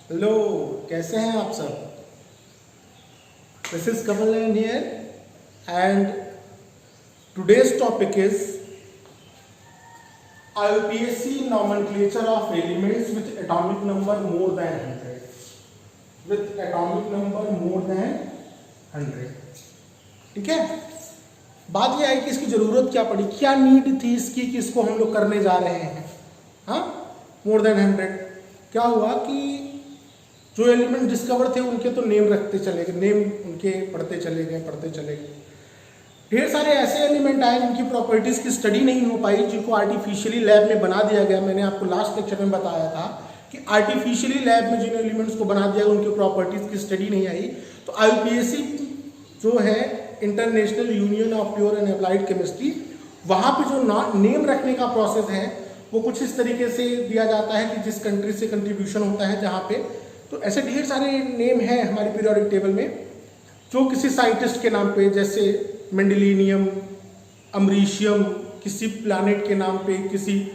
Hello, कैसे हैं आप सब? This is Kamal here and today's topic is IUPAC nomenclature of elements with atomic number more than 100. With atomic number more than 100. ठीक है, बात यह है कि इसकी जरूरत क्या पड़ी, क्या नीड थी इसकी कि इसको हम लोग करने जा रहे हैं। हाँ, मोर देन 100 क्या हुआ कि जो एलिमेंट डिस्कवर थे उनके तो नेम रखते चले गए, नेम उनके पढ़ते चले गए। ढेर सारे ऐसे एलिमेंट आए जिनकी प्रॉपर्टीज की स्टडी नहीं हो पाई, जिनको आर्टिफिशियली लैब में बना दिया गया। मैंने आपको लास्ट लेक्चर में बताया था कि आर्टिफिशियली लैब में जिन एलिमेंट्स को बना दिया उनकी प्रॉपर्टीज की स्टडी नहीं आई। तो IUPAC जो है international union of pure and applied chemistry, वहाँ पे जो नेम रखने का प्रोसेस है वो कुछ इस तरीके से दिया जाता है कि जिस कंट्री से कंट्रीब्यूशन होता है जहाँ पे, तो ऐसे ढेर सारे नेम हैं हमारे पीरियोडिक टेबल में जो किसी साइंटिस्ट के नाम पे, जैसे मेंडेलिनियम, अमरीशियम, किसी प्लैनेट के नाम पे, किसी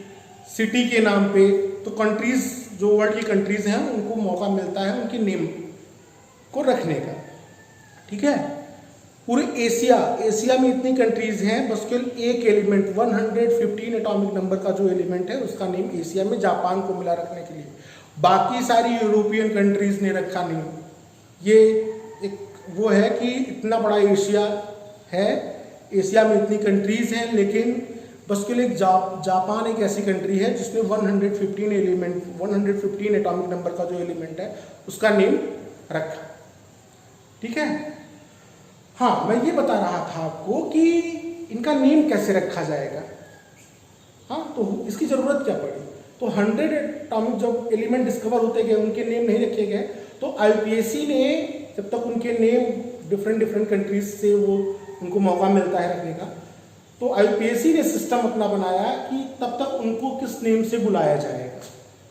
सिटी के नाम पे। तो कंट्रीज जो वर्ल्ड की कंट्रीज हैं उनको मौका मिलता है उनके नेम को रखने का। ठीक है, पूरे एशिया में इतनी कंट्रीज हैं, बस केवल एक एलिमेंट 115 एटॉमिक नंबर का जो एलिमेंट है उसका नेम एशिया में जापान को मिला रखने के लिए। बाकी सारी यूरोपियन कंट्रीज ने रखा नहीं। ये एक वो है कि इतना बड़ा एशिया है, एशिया में इतनी कंट्रीज हैं, लेकिन बस केवल एक जापान एक ऐसी कंट्री है जिसने 115 एटॉमिक नंबर का जो एलिमेंट है उसका नेम रखा। ठीक है, हाँ, मैं ये बता रहा था आपको कि इनका नेम कैसे रखा जाएगा। हाँ, तो इसकी जरूरत क्या पड़ी? तो 100 एटॉमिक जब एलिमेंट डिस्कवर होते गए उनके नेम नहीं रखे गए, तो IUPAC ने जब तक उनके नेम डिफरेंट कंट्रीज से वो उनको मौका मिलता है रखने का, तो IUPAC ने सिस्टम अपना बनाया कि तब तक उनको किस नेम से बुलाया जाएगा।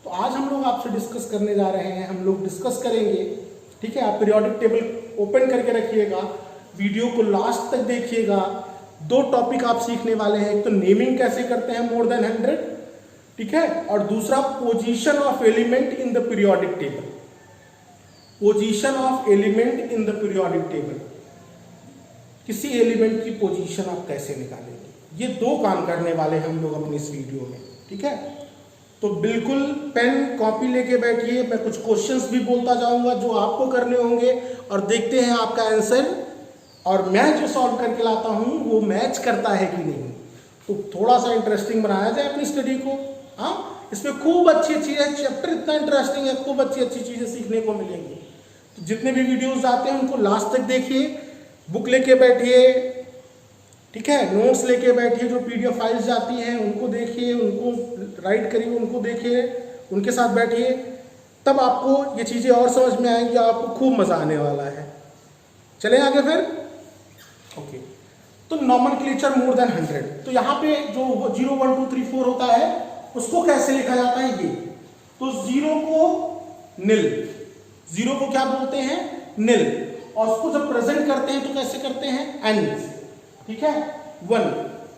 तो आज हम लोग आपसे डिस्कस करने जा रहे हैं, हम लोग डिस्कस करेंगे। ठीक है, आप पीरियोडिक टेबल ओपन करके रखिएगा, वीडियो को लास्ट तक देखिएगा। 2 टॉपिक आप सीखने वाले हैं, एक तो नेमिंग कैसे करते हैं मोर देन 100, ठीक है, और दूसरा position of element in the periodic table. Position of element in the periodic table, किसी एलिमेंट की पोजीशन आप कैसे निकालेंगे, ये 2 काम करने वाले हैं हम लोग अपनी इस वीडियो में। ठीक है, तो बिल्कुल पेन कॉपी लेके बैठिए, मैं कुछ क्वेश्चंस भी बोलता जाऊंगा जो आपको करने होंगे, और देखते हैं आपका आंसर और मैं जो सॉल्व करके लाता हूं वो मैच करता है कि नहीं। तो थोड़ा सा इंटरेस्टिंग बनाया जाए अपनी स्टडी को। हाँ, इसमें खूब अच्छी है, चैप्टर इतना इंटरेस्टिंग है, खूब अच्छी चीजें सीखने को मिलेंगी। तो जितने भी वीडियोस आते हैं उनको लास्ट तक देखिए, बुक लेके बैठिए, ठीक है, नोट्स लेके बैठिए, जो PDF फाइल्स जाती हैं उनको देखिए, उनको राइट करिए, उनको देखिए, उनके साथ बैठिए, तब आपको ये चीज़ें और समझ में आएंगी, आपको खूब मज़ा आने वाला है। चलें आगे फिर। ओके, तो नॉमेनक्लेचर मोर देन 100, तो यहाँ पे जो 0 1 2 3 4 होता है उसको कैसे लिखा जाता है ये, तो 0 को निल, 0 को क्या बोलते हैं, निल, और उसको जब प्रेजेंट करते हैं तो कैसे करते हैं, n। ठीक है, 1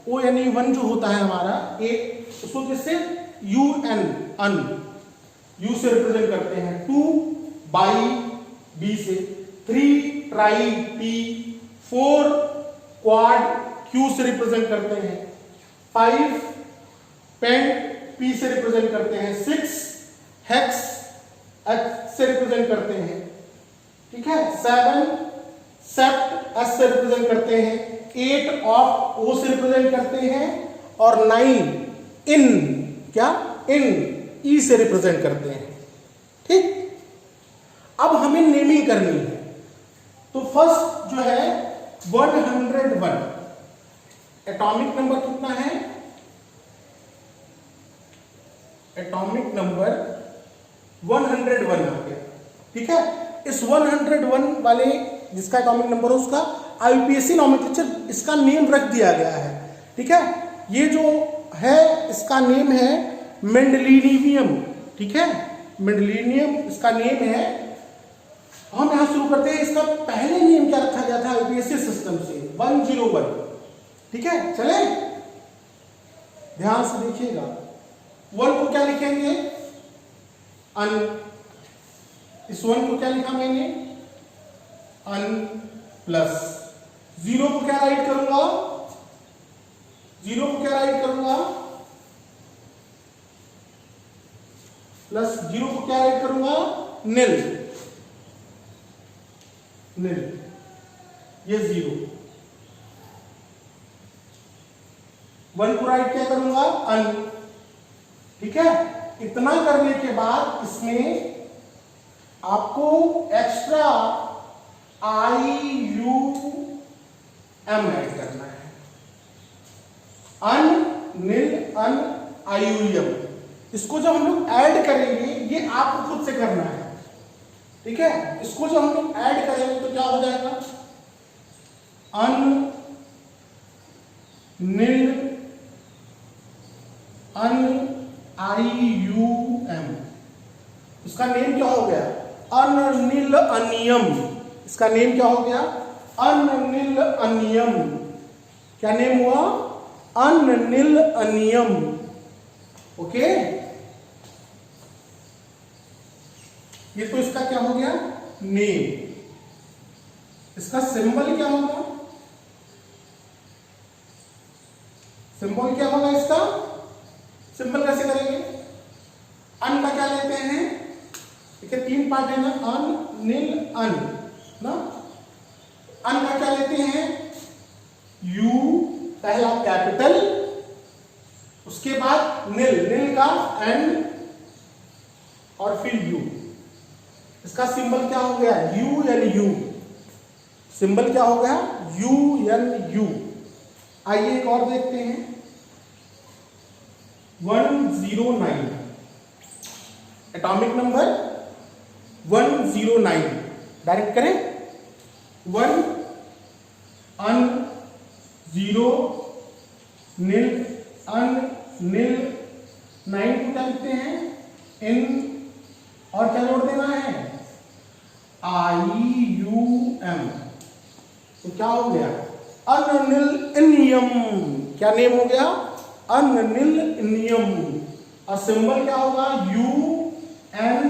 O यानी 1 जो होता है हमारा ए, उसको किससे, UN, अन, U से रिप्रेजेंट करते हैं, 2 बाई B से, 3 ट्राई T, 4 क्वाड Q से रिप्रेजेंट करते हैं, 5 पेंट P से रिप्रेजेंट करते हैं, 6 हेक्स H से रिप्रेजेंट करते हैं, ठीक है, 7 सेप्ट S से रिप्रेजेंट करते हैं, 8 ऑफ O से रिप्रेजेंट करते हैं, और 9 इन, क्या, इन E से रिप्रेजेंट करते हैं। ठीक, अब हमें नेमिंग करनी है। तो फर्स्ट जो है 101, एटॉमिक नंबर कितना है, एटॉमिक नंबर 101 आ गया। ठीक है, इस 101 वाले जिसका एटॉमिक नंबर है उसका IUPAC नॉमेनक्लेचर, इसका नेम रख दिया गया है। ठीक है, ये जो है इसका नेम है मेंडेलिनियम। ठीक है, मेंडेलिनियम इसका नेम है। हम यहां शुरू करते हैं, इसका पहले नेम क्या रखा गया था IUPAC सिस्टम से, 101। ठीक है, चले ध्यान से देखिएगा, 1 को क्या लिखेंगे, अन, इस 1 को क्या लिखा मैंने, अन प्लस 0 को क्या राइट करूंगा, 0 को क्या राइट करूंगा, प्लस 0 को क्या राइट करूंगा, नील, नील, ये 0, 1 को राइट क्या करूंगा, अन। ठीक है, इतना करने के बाद इसमें आपको एक्स्ट्रा IUM ऐड करना है, अन, नील, अन, IUM। इसको जब हम लोग ऐड करेंगे, ये आपको खुद से करना है। ठीक है, इसको जब हम लोग ऐड करेंगे तो क्या हो जाएगा, अन, नील, अन, IUM। इसका नेम क्या हो गया, अननील अनियम। इसका नेम क्या हो गया, अननील अनियम। क्या नेम हुआ, अननील अनियम। ओके, ये तो इसका क्या हो गया, नेम। इसका सिंबल क्या होगा, सिंबल क्या होगा इसका, सिंबल कैसे करेंगे, अन का क्या लेते हैं, देखिए 3 पार्ट है ना, अन, नील, अन ना। अन का क्या लेते हैं, यू, पहला कैपिटल, उसके बाद नील, नील का एन, और फिर यू। इसका सिंबल क्या हो गया, यू एन यू। सिंबल क्या हो गया, यू एन यू। आइए एक और देखते हैं, 109, एटॉमिक नंबर 109, डायरेक्ट करें, 1, अन, 0, नील, अन, नील, 9 को क्या लिखते हैं, इन, और क्या जोड़ देना है, IUM। तो क्या हो गया, अननील अनियम। क्या नेम हो गया, अननील अनियम। और सिंबल क्या होगा, UNE।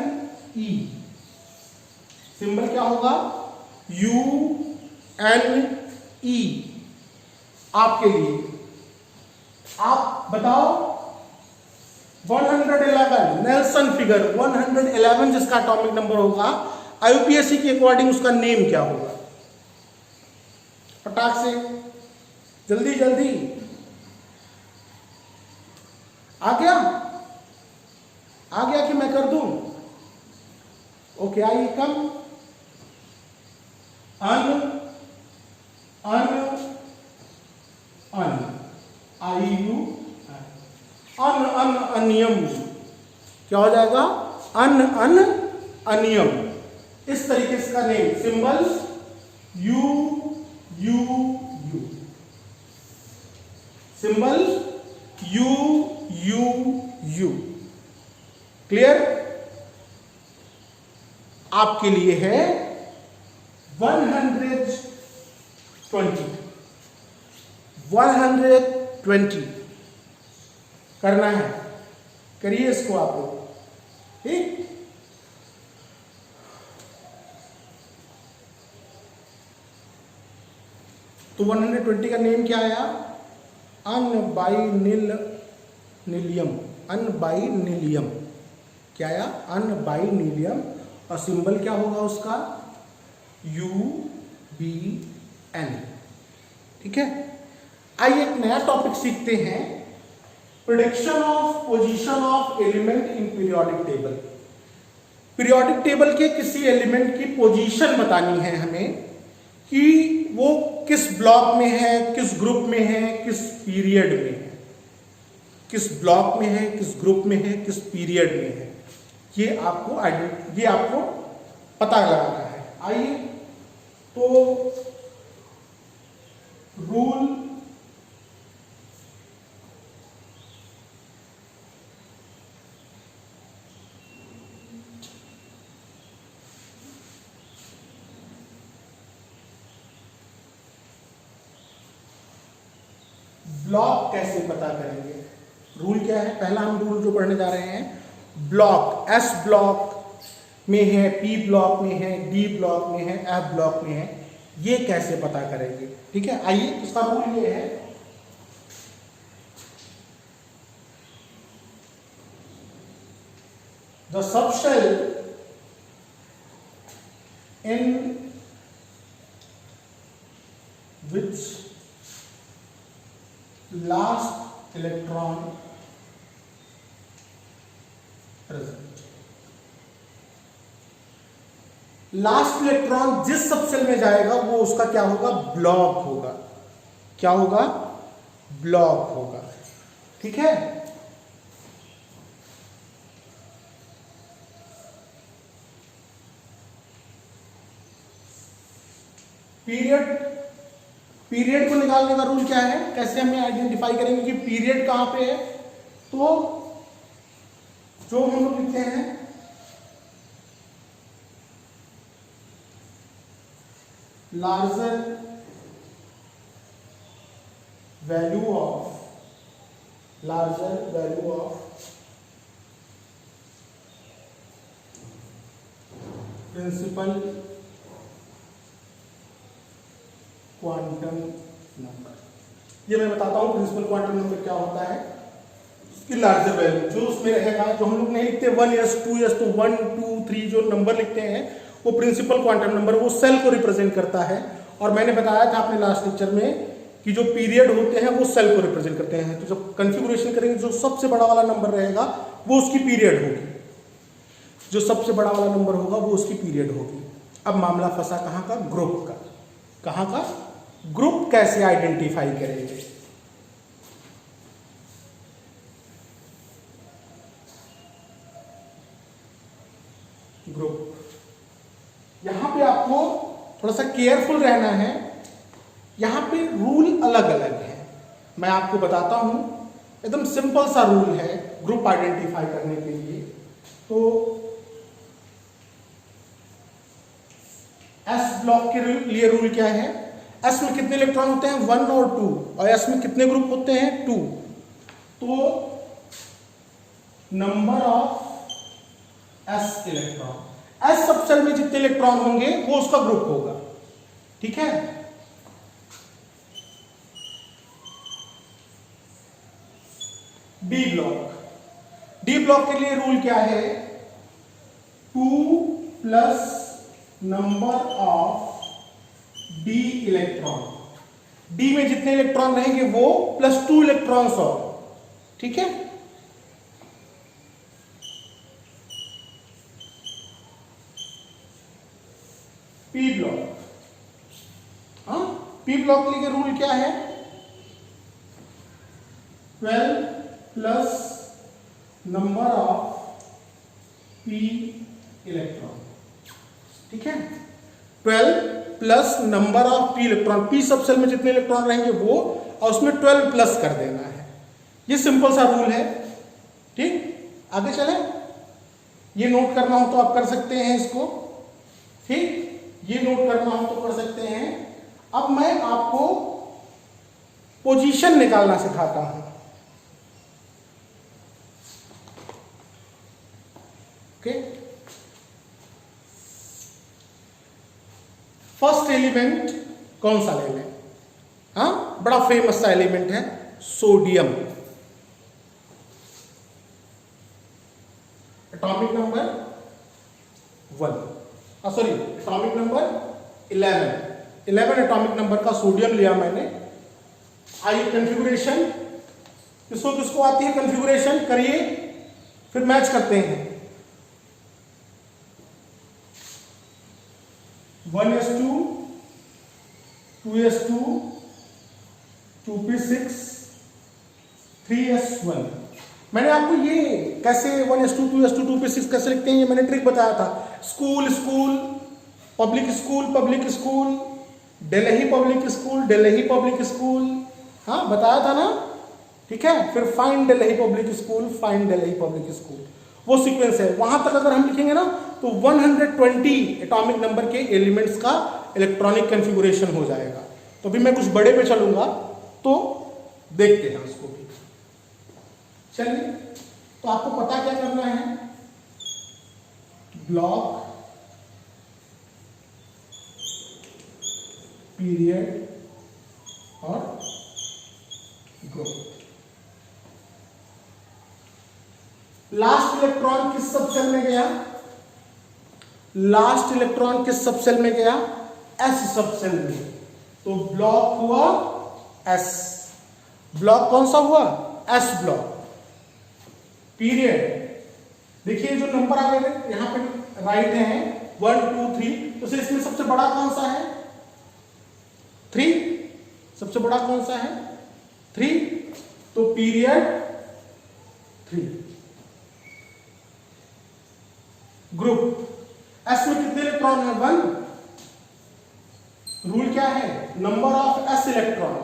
सिंबल क्या होगा, UNE। आपके लिए, आप बताओ, 111 नेल्सन फिगर, 111 जिसका एटॉमिक नंबर होगा, IUPAC के अकॉर्डिंग उसका नेम क्या होगा, फटाक से, जल्दी जल्दी, आ गया, आ गया कि मैं कर दूं, ओके, आइए कम, अन, अन, अन, IU, अन, अन, अनियम। क्या हो जाएगा, अन, अन, अनियम। इस तरीके से का name, symbol you, you, you, symbol you, you, you. Clear, आपके लिए है 120, 120 करना है, करिए इसको आप लोग, ठीक। तो 120 का नेम क्या आया, अनबाइनिलियम, अनबाइनिलियम। क्या आया, अनबाइनिलियम। और सिंबल क्या होगा उसका, UBN। ठीक है, आइए एक नया टॉपिक सीखते हैं, prediction of position of element in periodic table. Periodic table के किसी एलिमेंट की पोजीशन बतानी है हमें, कि वो किस ब्लॉक में है, किस ग्रुप में है, किस पीरियड में है, किस ब्लॉक में है, किस ग्रुप में है, किस पीरियड में है, ये आपको पता लगाना है। आइए, तो रूल ब्लॉक कैसे पता करेंगे, रूल क्या है, पहला हम रूल जो पढ़ने जा रहे हैं, ब्लॉक, एस ब्लॉक, में है, पी ब्लॉक में है, डी ब्लॉक में है, एफ ब्लॉक में है, ये कैसे पता करेंगे? ठीक है, आइए इसका रूल ये है, the subshell in which last electron present, last electron जिस सबसेल में जाएगा वो उसका क्या होगा? ब्लॉक होगा। क्या होगा? ब्लॉक होगा। ठीक है, पीरियड को निकालने का रूल क्या है? कैसे हमें आइडेंटिफाई करेंगे कि पीरियड कहां पे है? तो जो हम लोग लिखते हैं larger value of principal quantum number. ये मैं बताता हूं प्रिंसिपल क्वांटम नंबर क्या होता है। उसकी लार्जर वैल्यू जो उसमें रहेगा, जो हम लोग नहीं लिखते 1s 2s, तो 1 2 3 जो नंबर लिखते हैं वो प्रिंसिपल क्वांटम नंबर, वो सेल को रिप्रेजेंट करता है। और मैंने बताया था अपने लास्ट लेक्चर में कि जो पीरियड होते हैं वो सेल को रिप्रेजेंट करते हैं। तो जब कॉन्फ़िगरेशन करेंगे जो सबसे बड़ा वाला नंबर रहेगा वो उसकी पीरियड होगी, जो सबसे बड़ा वाला नंबर होगा वो उसकी पीरियड होगी। अब मामला फंसा कहां का? ग्रुप का। कहां का? ग्रुप कैसे आइडेंटिफाई करेंगे? ग्रुप, यहां पे आपको थोड़ा सा केयरफुल रहना है। यहां पे रूल अलग अलग है, मैं आपको बताता हूं। एकदम सिंपल सा रूल है ग्रुप आइडेंटिफाई करने के लिए। तो एस ब्लॉक के लिए रूल क्या है? एस में कितने इलेक्ट्रॉन होते हैं? 1 और 2, और एस में कितने ग्रुप होते हैं? 2। तो number of s electron, S subshell में जितने इलेक्ट्रॉन होंगे वो उसका ग्रुप होगा। ठीक है, डी ब्लॉक, डी ब्लॉक के लिए रूल क्या है? 2 plus number of D electron, D में जितने इलेक्ट्रॉन रहेंगे वो प्लस 2 इलेक्ट्रॉन्स और। ठीक है, पी ब्लॉक, हाँ पी ब्लॉक के लिए रूल क्या है? 12 plus number of P electron. ठीक है, 12 plus number of P electron, P subshell में जितने इलेक्ट्रॉन रहेंगे वो, और उसमें 12 प्लस कर देना है। ये सिंपल सा रूल है। ठीक, आगे चले, ये नोट करना हो तो आप कर सकते हैं इसको। ठीक, ये नोट करना हो तो कर सकते हैं। अब मैं आपको पोजीशन निकालना सिखाता हूं। ओके, फर्स्ट एलिमेंट कौन सा ले लें? हाँ, बड़ा फेमस सा एलिमेंट है sodium. Atomic number 1, sorry atomic number 11 atomic number का सोडियम लिया मैंने। आइए कॉन्फ़िगरेशन, किसको किसको आती है कॉन्फ़िगरेशन? करिए, फिर मैच करते हैं। 1s2 2s2 2p6 3s1। मैंने आपको ये कैसे 1s2 2s2 2p6 कैसे लिखते हैं ये मैंने ट्रिक बताया था। School school, public school public school, Delhi public school Delhi public school, हाँ बताया था ना। ठीक है, फिर find Delhi public school find Delhi public school, वो सीक्वेंस है। वहां तक अगर हम लिखेंगे ना तो 120 एटॉमिक नंबर के एलिमेंट्स का इलेक्ट्रॉनिक कॉन्फ़िगरेशन हो जाएगा। तो अभी मैं कुछ बड़े पे चलूंगा तो देखते हैं उसको भी। चलिए, तो आपको पता क्या करना है? ब्लॉक, पीरियड और ग्रुप। लास्ट इलेक्ट्रॉन किस सब सेल में गया? लास्ट इलेक्ट्रॉन किस सब सेल में गया? एस सब सेल में। तो ब्लॉक हुआ एस। ब्लॉक कौन सा हुआ? S block. पीरियड, देखिए जो नंबर आ गए यहां पे राइट है 1 2 3, तो इसमें सबसे बड़ा कौन सा है? 3। सबसे बड़ा कौन सा है? 3। तो पीरियड 3। ग्रुप, एस में कितने इलेक्ट्रॉन है? 1। रूल क्या है? Number of s electron.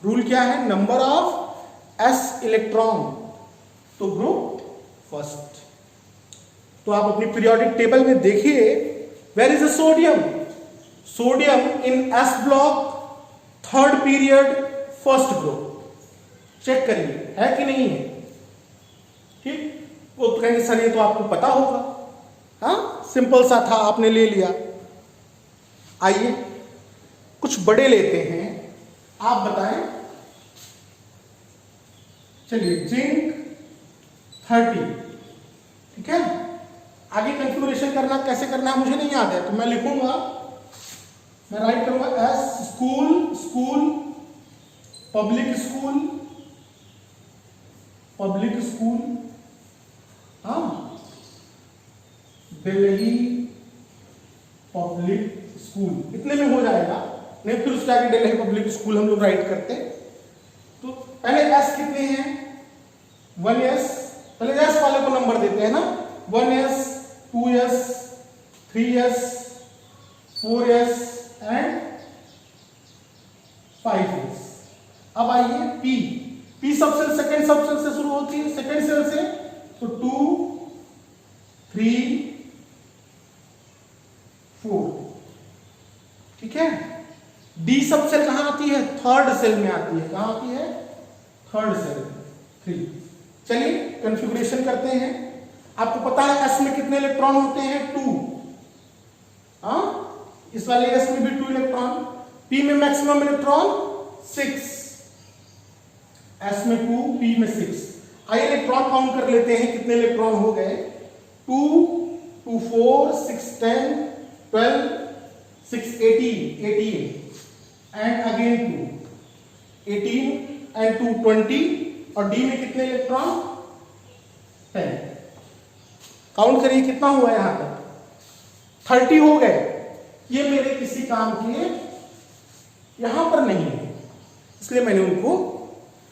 Rule क्या है? Number of s electron. तो ग्रुप फर्स्ट। तो आप अपनी पीरियोडिक टेबल में देखिए, where is a sodium? Sodium in s block, third period, first group. Check करिए है कि नहीं है। ठीक, वो तो कहेंगे सर ये तो आपको पता होगा। हाँ, सिंपल सा था, आपने ले लिया। आइए कुछ बड़े लेते हैं, आप बताएं। चलिए जिंक 30, ठीक है। आगे कंफिगरेशन करना कैसे करना है मुझे नहीं याद है, तो मैं लिखूंगा, मैं राइट करूंगा S school, school, public school, public school, हाँ, दिल्ली पब्लिक स्कूल, इतने में हो जाएगा। नहीं फिर उसके आगे दिल्ली पब्लिक स्कूल हम लोग राइट करते। तो पहले एस कितने हैं? 1s। पहले एस वाले को नंबर देते हैं ना, 1s, 2s, 3s, 4s and 5s। अब आइए P. P subshell second subshell से शुरू होती है, सेकेंड सेल से, तो 2, 3, 4, ठीक है। डी सबसेल कहां आती है? थर्ड सेल में आती है। कहां आती है? Third cell, 3। चलिए कॉन्फ़िगरेशन करते हैं। आपको पता है एस में कितने इलेक्ट्रॉन होते हैं? 2। हाँ, इस वाले एस में भी 2 इलेक्ट्रॉन। पी में मैक्सिमम इलेक्ट्रॉन 6, एस में 2, पी में 6। आइए इलेक्ट्रॉन काउंट कर लेते हैं, कितने इलेक्ट्रॉन हो गए? 2, 2 4, 6 10, 12, 6 18 एंड अगेन 2, 18 एंड 2 20। और डी में कितने इलेक्ट्रॉन? 10। काउंट करिए कितना हुआ यहां तक? 30 हो गए। ये मेरे किसी काम के यहां पर नहीं है, इसलिए मैंने उनको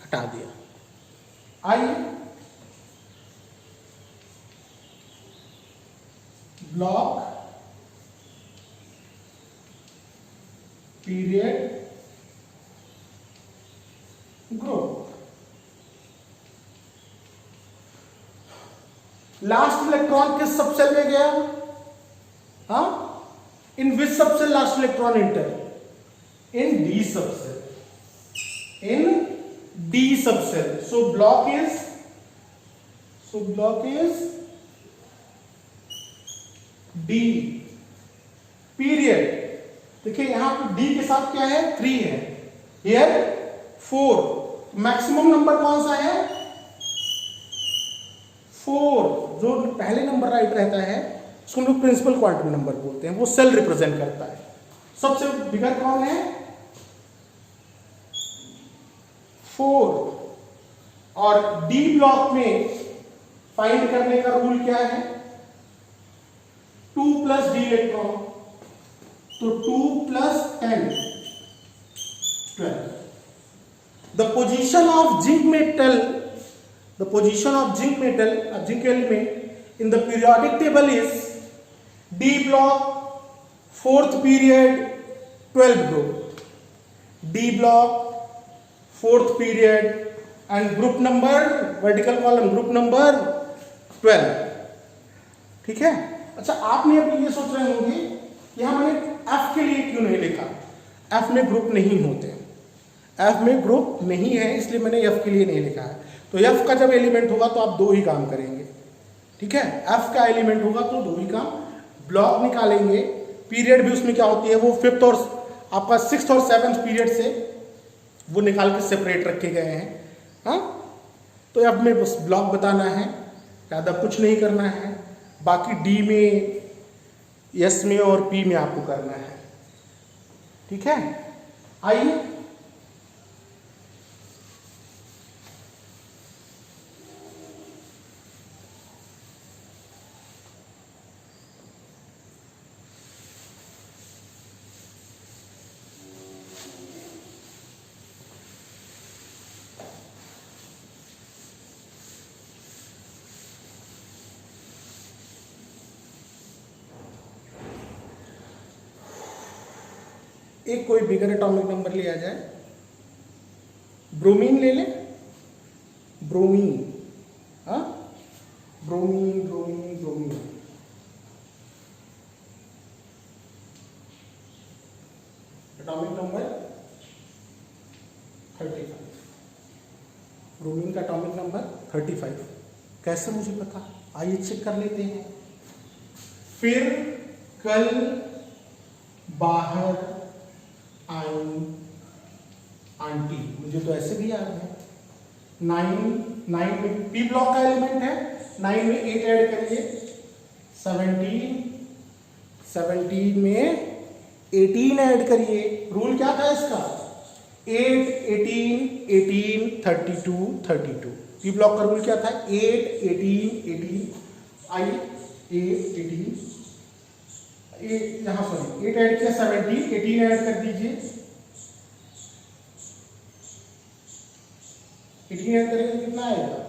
हटा दिया। आइए block, period, group. Last electron किस सबसेल में गया? हाँ, in which subshell last electron enter? In d subshell, in d subshell. So block is d. Period, देखिए यहां पे डी के साथ क्या है? 3 है, हियर 4। मैक्सिमम नंबर कौन सा है? 4। जो पहले नंबर राइट रहता है उसको हम लोग प्रिंसिपल क्वांटम नंबर बोलते हैं, वो सेल रिप्रेजेंट करता है। सबसे बिगर कौन है? 4। और डी ब्लॉक में फाइंड करने का रूल क्या है? 2 प्लस डी इलेक्ट्रॉन, तो 2 plus 10, 12। The position of zinc metal, the position of zinc metal, a zinc element in the periodic table is D block, 4th period, 12 group. D block, 4th period and group number, vertical column group number 12, ठीक है। अच्छा, आपने अभी ये सोच रहे होंगे यहां मैंने F के लिए क्यों नहीं लिखा? F में ग्रुप नहीं होते, F में ग्रुप नहीं है, इसलिए मैंने F के लिए नहीं लिखा है। तो F का जब एलिमेंट होगा तो आप 2 ही काम करेंगे, ठीक है। F का एलिमेंट होगा तो 2 ही काम ब्लॉक निकालेंगे, पीरियड भी उसमें क्या होती है, वो 5th और आपका 6th और 7th पीरियड से वो निकाल के सेपरेट रखे गए हैं। हाँ, तो अब में बस ब्लॉक बताना है, ज़्यादा कुछ नहीं करना है। बाकी डी में, एस में और पी में आपको करना है। ठीक है, आइए एक कोई बिगर एटॉमिक नंबर लिया जाए। ब्रोमीन ले लें, ब्रोमीन। हाँ, bromine bromine bromine. Atomic number 35। Bromine का एटॉमिक नंबर 35। कैसे मुझे पता, आइए चेक कर लेते हैं। फिर कल बाहर आई आंटी, मुझे तो ऐसे भी याद है। 9 में पी ब्लॉक का एलिमेंट है, 9 में 8 ऐड करिए, 17 में 18 ऐड करिए। रूल क्या था इसका, 8 18 32 32। पी ब्लॉक का रूल क्या था, 8 18 आई 8 18 यहां सॉरी 8 ऐड किया, 17 18 ऐड कर दीजिए, 18 ऐड करेंगे कितना आएगा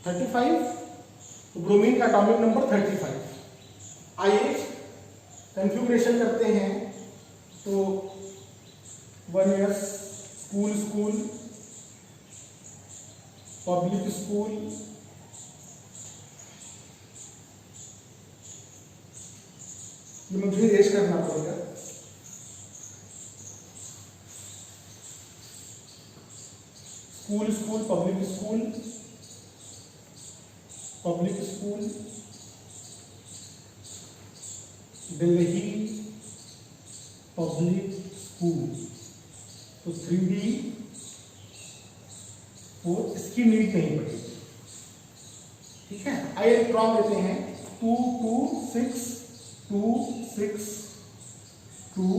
35। तो ब्रोमीन का एटॉमिक नंबर 35। आइए कन्फ्यूग्रेशन करते हैं। तो 1s school school, public school, ये मुझे रेस करना पड़ेगा। School school public school, public school, Delhi public school. तो 3D 4, इसकी नीड नहीं पड़ेगी। ठीक है, आइए इलेक्ट्रॉन लेते हैं। 2 2 6 2 6 2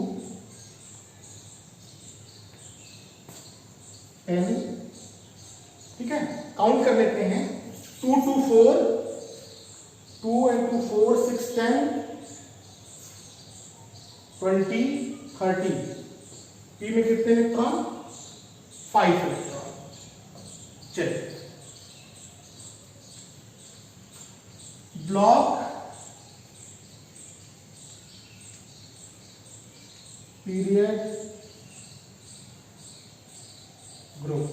10। ठीक है, काउंट कर लेते हैं। 2 2 4, 2 and 2 4 6 10 20 30। पी में कितने इलेक्ट्रॉन, 5 इलेक्ट्रॉन। चलिए, ब्लॉक पीरियड ग्रुप।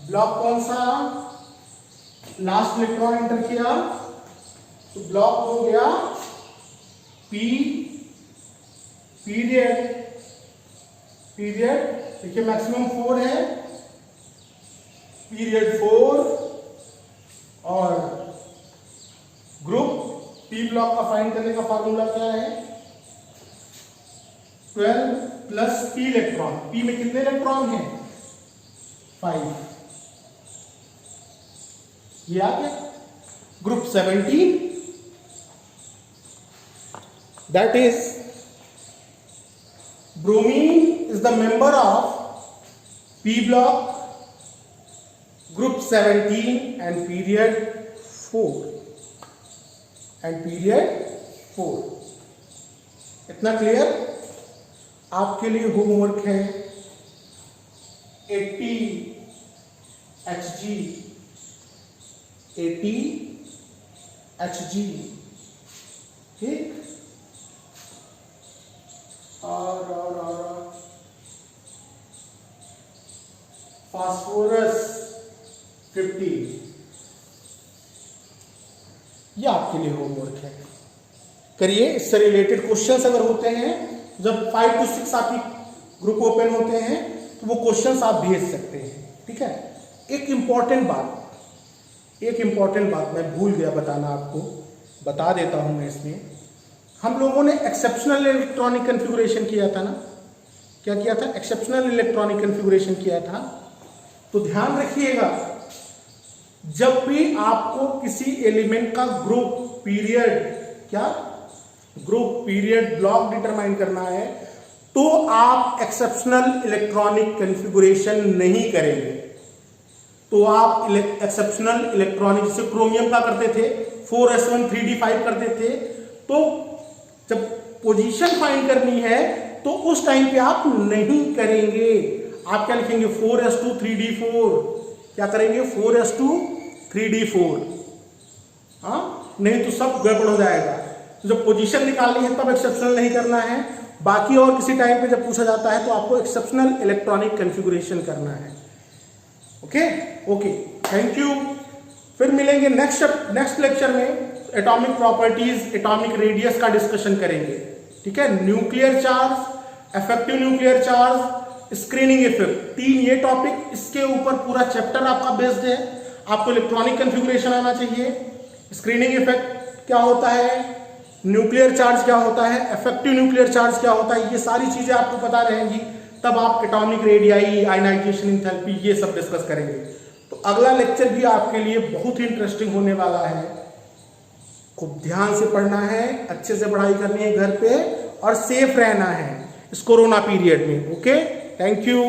ब्लॉक कौन सा, लास्ट इलेक्ट्रॉन एंटर किया तो ब्लॉक हो गया पी पीरियड। पीरियड देखिए मैक्सिमम 4 है, पीरियड 4। और ग्रुप पी ब्लॉक का फाइंड करने का फॉर्मूला क्या है, 12 प्लस पी इलेक्ट्रॉन। पी में कितने इलेक्ट्रॉन हैं, 5। ये आ गया group 17। That is bromine is the member of P block, group 17 and period 4 and period 4। इतना क्लियर। आपके लिए होमवर्क है 80 Hg 80 Hg। ठीक, और फास्फोरस 50। ये आपके लिए होमवर्क है, करिए। इससे रिलेटेड क्वेश्चंस अगर होते हैं, जब 5 to 6 आपकी ग्रुप ओपन होते हैं तो वो क्वेश्चंस आप भेज सकते हैं। ठीक है, एक इंपॉर्टेंट बात मैं भूल गया बताना आपको। बता देता हूं मैं इसमें। हम लोगों ने एक्सेप्शनल इलेक्ट्रॉनिक कॉन्फ़िगरेशन किया था ना, क्या किया था? एक्सेप्शनल इलेक्ट्रॉनिक कॉन्फ़िगरेशन किया था। तो ध्यान रखिएगा, जब भी आपको किसी एलिमेंट का ग्रुप, पीरियड, क्या ग्रुप, पीरियड, ब्लॉक डिटरमाइन करना है तो आप एक्सेप्शनल इलेक्ट्रॉनिक कॉन्फ़िगरेशन नहीं करेंगे। तो आप एक्सेप्शनल इलेक्ट्रॉनिक, जैसे क्रोमियम का करते थे 4s1 3d5 करते थे, तो जब पोजीशन फाइंड करनी है तो उस टाइम पे आप नहीं करेंगे। आप क्या लिखेंगे? 4s2 3d4। क्या करेंगे? 4s2 3d4। हाँ, नहीं तो सब गड़बड़ हो जाएगा। तो जब पोजीशन निकालनी है तब एक्सेप्शनल नहीं करना है, बाकी और किसी टाइम पे जब पूछा जाता है तो आपको एक्सेप्शनल इलेक्ट्रॉनिक कॉन्फ़िगरेशन करना है। Okay okay, thank you. फिर मिलेंगे नेक्स्ट लेक्चर में। एटॉमिक प्रॉपर्टीज, एटॉमिक रेडियस का डिस्कशन करेंगे। ठीक है, nuclear charge, effective nuclear charge, screening effect, 3 ये टॉपिक, इसके ऊपर पूरा चैप्टर आपका बेस्ड है। आपको इलेक्ट्रॉनिक कॉन्फ़िगरेशन आना चाहिए, स्क्रीनिंग इफेक्ट क्या होता है, न्यूक्लियर चार्ज क्या होता है, इफेक्टिव न्यूक्लियर चार्ज क्या होता है, ये सारी चीजें आपको पता रहेंगी। तब आप एटॉमिक रेडियाई, आयनाइजेशन एंथैल्पी, ये सब डिस्कस करेंगे। तो अगला लेक्चर भी आपके लिए बहुत ही इंटरेस्टिंग होने वाला है। खूब ध्यान से पढ़ना है, अच्छे से पढ़ाई करनी है घर पे, और सेफ रहना है इस कोरोना पीरियड में। Okay, thank you.